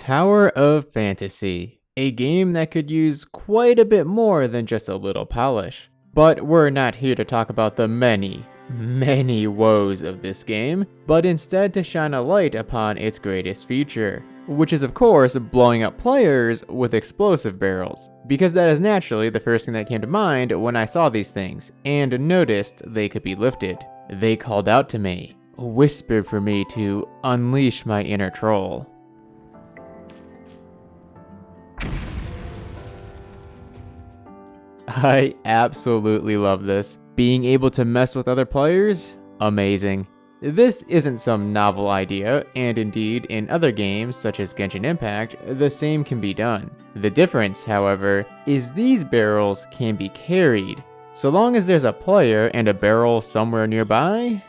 Tower of Fantasy, a game that could use quite a bit more than just a little polish. But we're not here to talk about the many woes of this game, but instead to shine a light upon its greatest feature, which is of course blowing up players with explosive barrels, because that is naturally the first thing that came to mind when I saw these things, and noticed they could be lifted. They called out to me, whispered for me to unleash my inner troll. I absolutely love this. Being able to mess with other players? Amazing. This isn't some novel idea, and indeed, in other games such as Genshin Impact, the same can be done. The difference, however, is these barrels can be carried. So long as there's a player and a barrel somewhere nearby.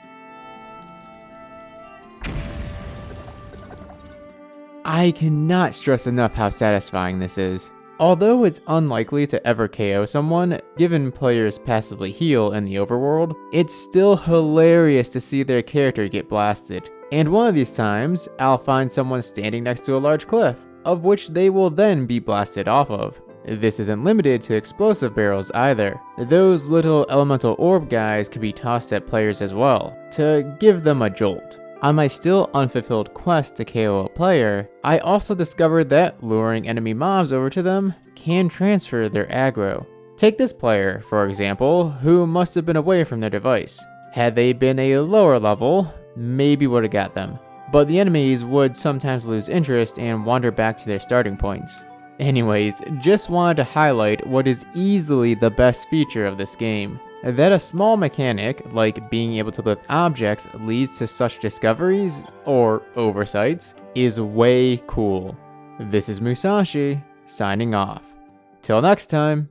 I cannot stress enough how satisfying this is. Although it's unlikely to ever KO someone, given players passively heal in the overworld, it's still hilarious to see their character get blasted. And one of these times, I'll find someone standing next to a large cliff, of which they will then be blasted off of. This isn't limited to explosive barrels either. Those little elemental orb guys could be tossed at players as well, to give them a jolt. On my still unfulfilled quest to KO a player, I also discovered that luring enemy mobs over to them can transfer their aggro. Take this player, for example, who must have been away from their device. Had they been a lower level, maybe would have got them, but the enemies would sometimes lose interest and wander back to their starting points. Anyways, just wanted to highlight what is easily the best feature of this game. That a small mechanic, like being able to lift objects, leads to such discoveries, or oversights, is way cool. This is Musashi, signing off. Till next time.